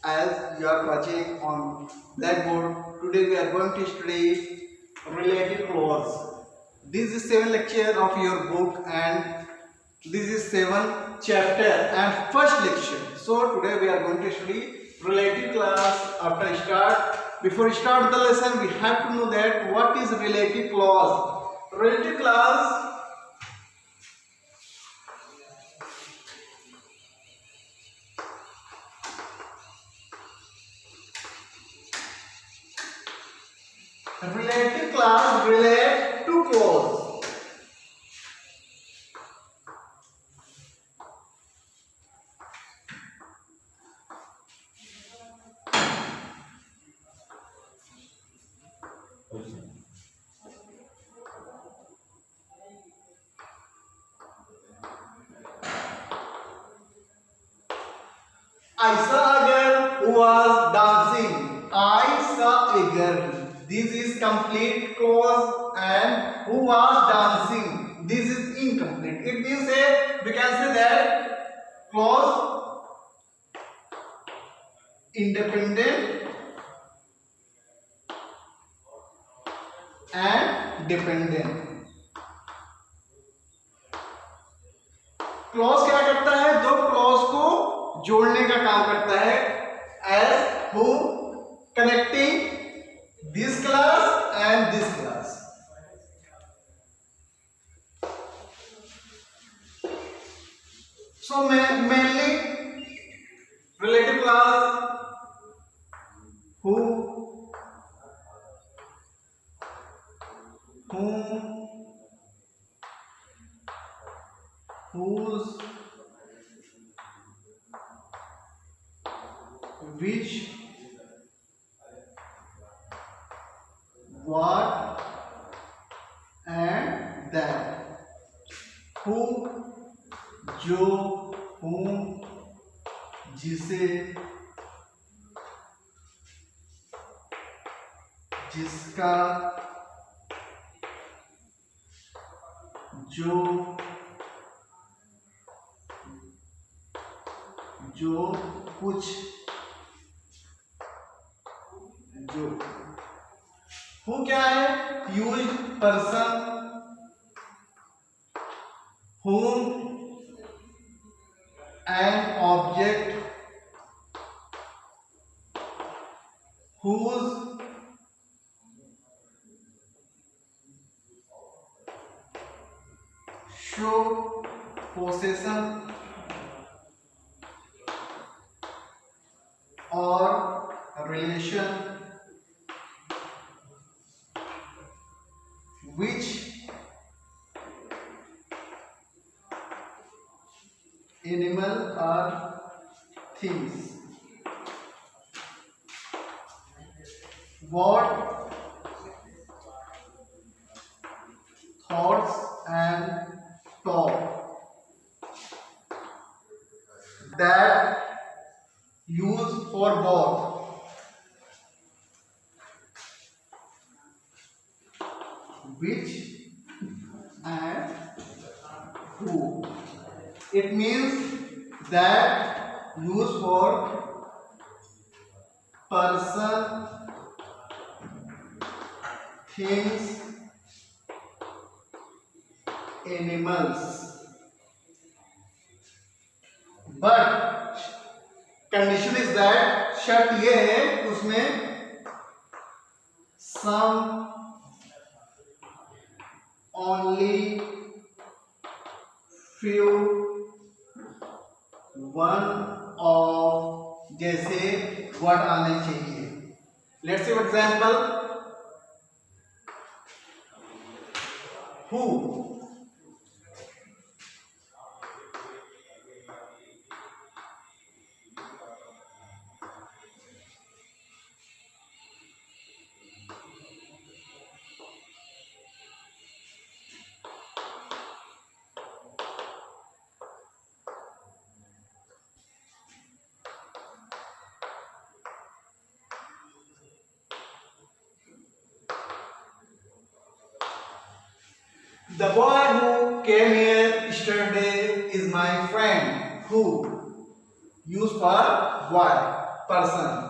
as you are watching on blackboard. Today we are going to study related clause. This is 7 lecture of your book and this is 7 chapter and first lecture. So today we are going to study related clause. After start, before start the lesson, we have to know that what is related clause. Related clause relative clause relate to clause. I saw a girl who was dancing. I saw a girl. This is complete clause and who was dancing. This is incomplete. It means we can say that clause independent and dependent. Clause क्या करता है? दो clause को जोड़ने का काम करता है. As who connecting this class and this class. So mainly relative clause whom, whose, which, what and that. who, जो, whom, जिसे, जिसका, जो, जो कुछ, जो. हु क्या है? Use person. whom an object. whose show possession or relation. which animal or things. what thoughts and talk. that use for both. which and who. It means that use for person, things, animals. But condition is that शर्त ये है उसमें some, only, few, one of जैसे word आने चाहिए. Let's see example. who. The boy who came here yesterday is my friend. Who? Use for boy. person.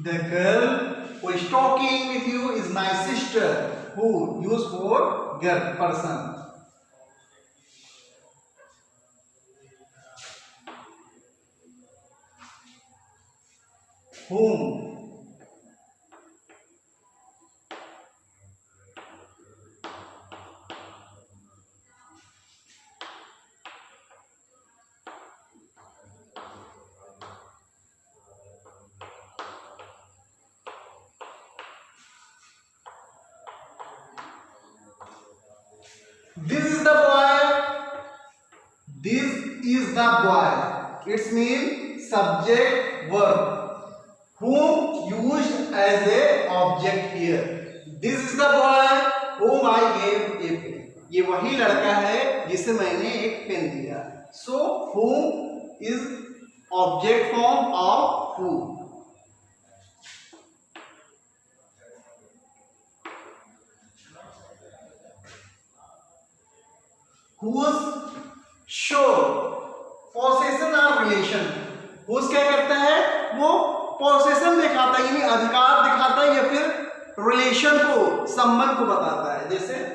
The girl who is talking with you is my sister. Who use for girl person. Whom. This is the boy. This is the boy. It's mean subject verb. Whom used as a object here. This is the boy whom I gave a pen. ये वही लड़का है जिसे मैंने एक pen दिया. So whom is object form of who. Whose show possession or relation. whose क्या करता है, वो पोसेशन दिखाता है यानी अधिकार दिखाता है या फिर रिलेशन को, संबंध को बताता है. जैसे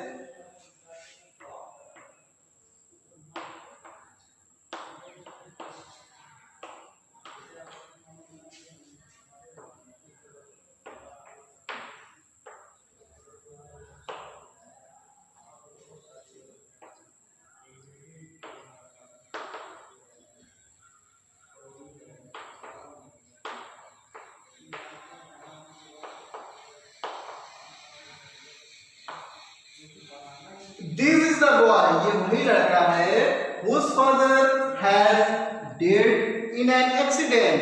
This is the boy. ये वही लड़का है whose father has died in an accident.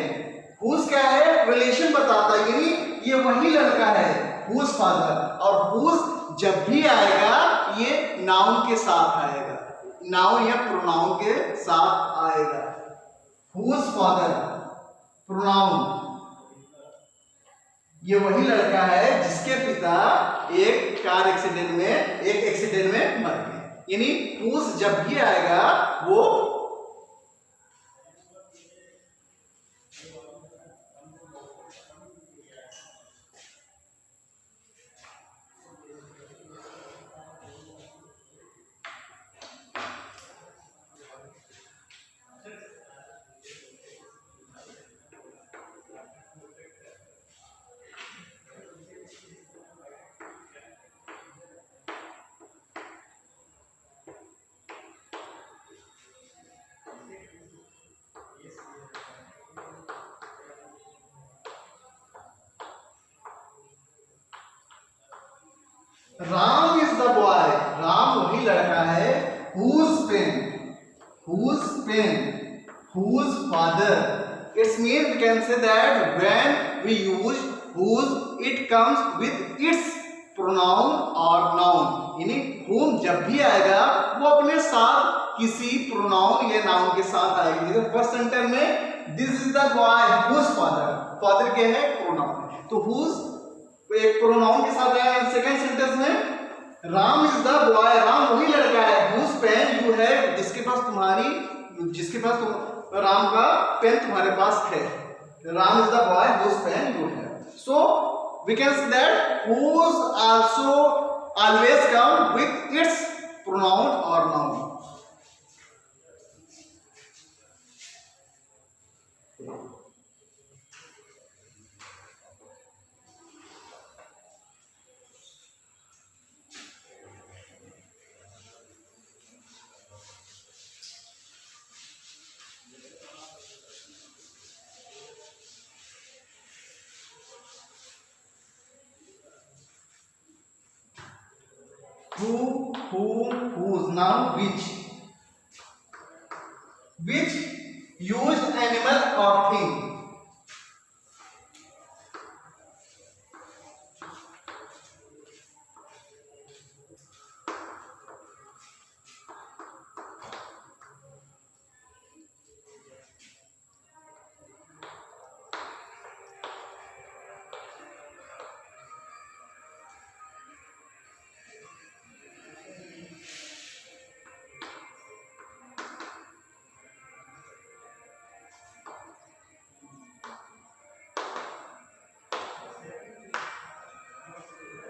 whose क्या है, रिलेशन बताता है यानी ये वही लड़का है whose father. और whose जब भी आएगा ये नाउन के साथ आएगा, नाउन या प्रोनाउन के साथ आएगा. whose father pronoun. ये वही लड़का है जिसके पिता एक कार एक्सीडेंट में मर गए. यानी whose जब भी आएगा वो Ram is the boy. Ram वही लड़का है whose pen, whose father. It's mean we can say that when we use whose it comes with its pronoun or noun. यानी whom जब भी आएगा वो अपने साथ किसी प्रोनाउन या नाउन के साथ आएगी. जैसे फर्स्ट सेंटेंस में this is the boy whose father. Father क्या है, प्रोनाउन. तो whose एक प्रोनाउन के साथ आया. सेकंड सेंटेंस में Ram is the boy. Ram वही लड़का है whose pen you have, जिसके पास राम का पेन तुम्हारे पास है. Ram is the boy whose pen you have. So we can say that whose also always come with its pronoun or noun. Who, whom, whose. Now which. Which used animal or thing.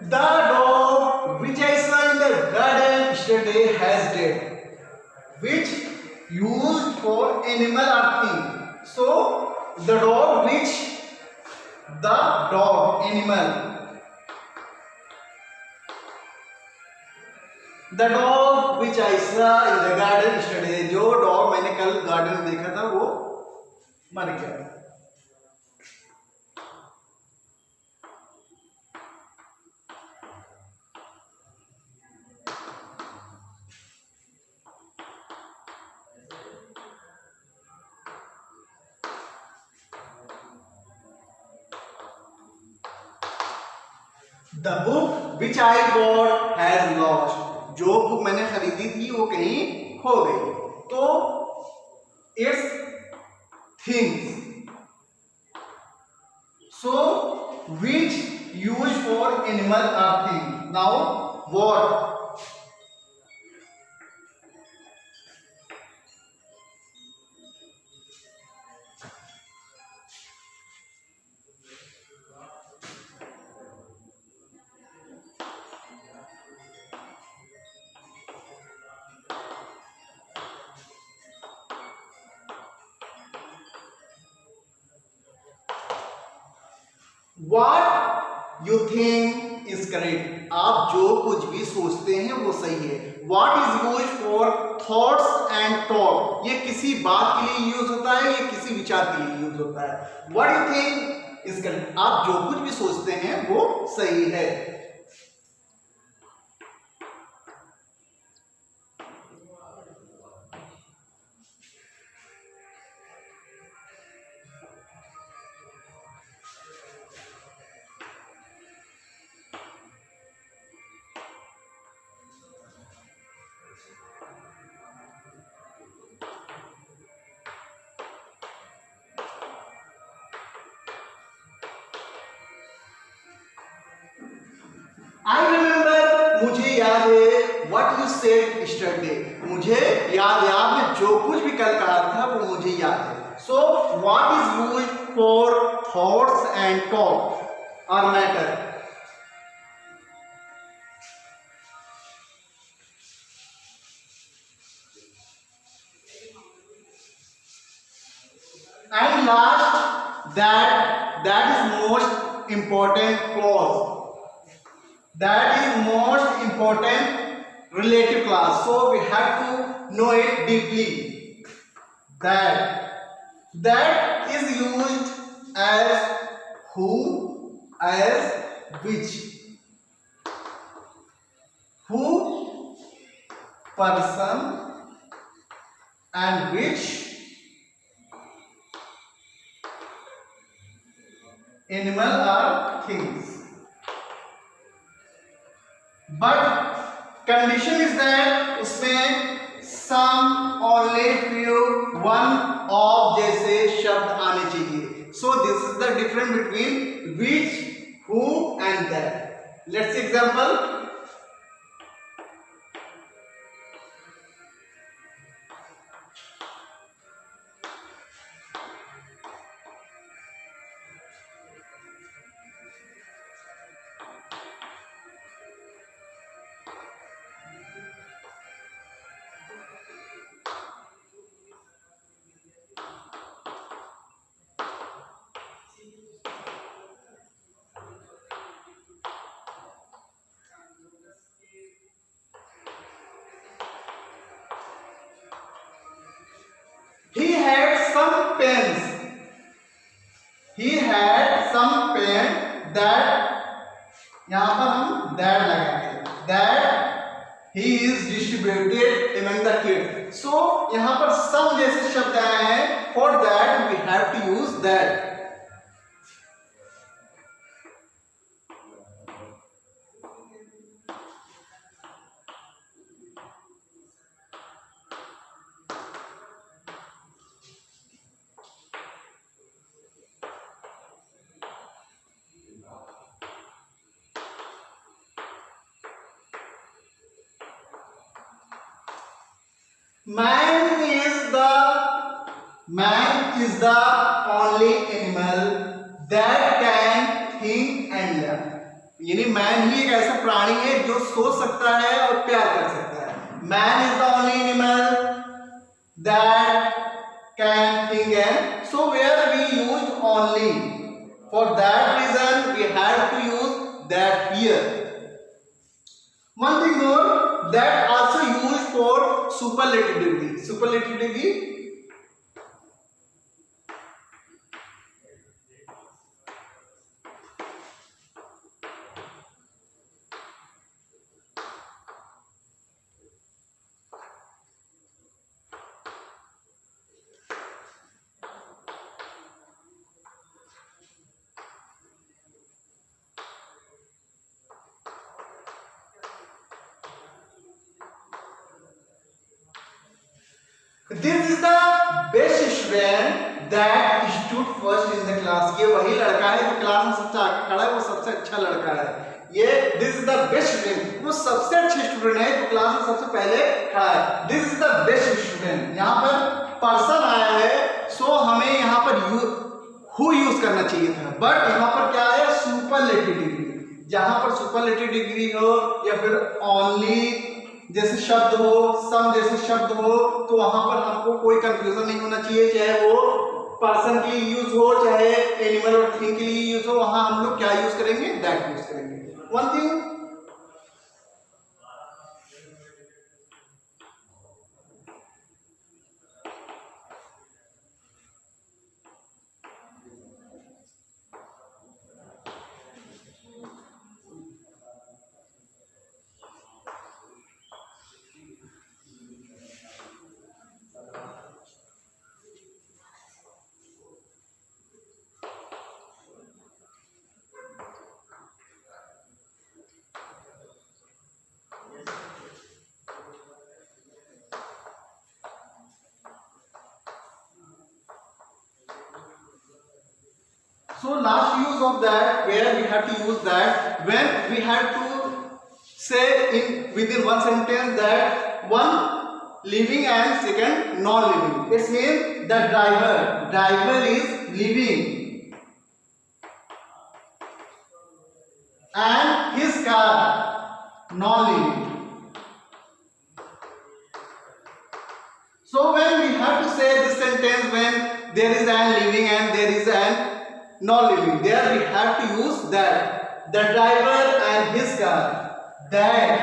The dog which I saw in the garden yesterday has dead. Which used for animal or thing. So the dog animal. The dog which I saw in the garden yesterday. जो dog मैंने कल garden में देखा था वो मर गया. The book which I bought has lost. जो बुक मैंने खरीदी थी वो कहीं खो गई. तो it's things. So which used for animal or thing. Now what? What you think is correct. आप जो कुछ भी सोचते हैं वो सही है. What is used for thoughts and talk. ये किसी बात के लिए यूज होता है, ये किसी विचार के लिए यूज होता है. What you think is correct. आप जो कुछ भी सोचते हैं वो सही है. I remember, मुझे याद है. What you said yesterday. मुझे याद है, आपने जो कुछ भी कल कहा था वो मुझे याद है. So what is used for thoughts and talk or matter? And last, that is most important clause. That is most important relative clause. So we have to know it deeply. That is used as who, as which. Who, person, and which, animal or things. But condition is that उसमें some, only, few, one, of जैसे शब्द आने चाहिए. So this is the difference between which, who and that. Let's see example. He had some pens. He had some pen that, यहाँ पर हम that लगाएंगे. That he is distributed among the kids. So यहाँ पर some जैसे शब्द आए हैं. For that we have to use that. Man is the only animal that can think and learn. यानी मैन ही एक ऐसा प्राणी है जो सोच सकता है और प्यार कर सकता है। Man is the only animal that can think and so where we used only, for that reason we had to use that here. One thing more, that also used for superlative degree. Superlative degree, this is the best student that stood first in the class। ये वही लड़का है जो class में सबसे आगे खड़ा है, वो सबसे अच्छा लड़का है। ये this is the best student, वो सबसे अच्छे स्टूडेंट है जो क्लास में सबसे पहले खड़ा है। This is the best student, यहाँ पर पर्सन आया है, सो हमें यहाँ पर who यूज करना चाहिए था, बट यहाँ पर क्या है, सुपरलेटिव डिग्री। जहां पर सुपरलेटिव डिग्री हो या फिर ओनली जैसे शब्द हो, सम जैसे शब्द हो, तो वहां पर हमको कोई कंफ्यूजन नहीं होना चाहिए, चाहे वो पर्सन के लिए यूज हो चाहे एनिमल और थिंग के लिए यूज हो। वहां हम लोग क्या यूज करेंगे, दैट यूज करेंगे। One thing, so last use of that, where we have to use that when we have to say in within one sentence that one living and second non-living. It means the driver is living and his car non-living. So when we have to say this sentence when there is an living and there is an non-living, there we have to use that, the driver and his car that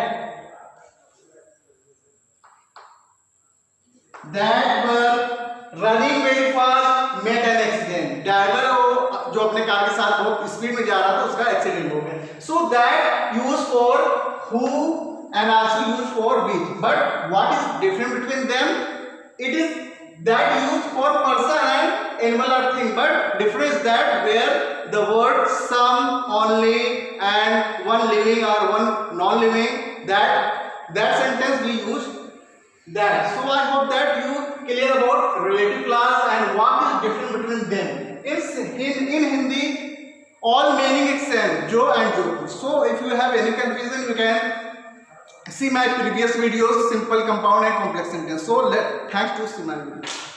were running very fast met an accident. Driver जो अपने car के साथ बहुत speed में जा रहा था उसका एक्सीडेंट हो गया। So that use for who and also use for which, but what is different between them? It is that used for person and animal or thing, but difference that where the word some, only and one living or one non-living, that sentence we use that. So I hope that you clear about relative class and what is different between them. In Hindi all meaning is same, jo and jo. So if you have any confusion you can see my previous videos, simple, compound and complex sentence. So thanks to see my video.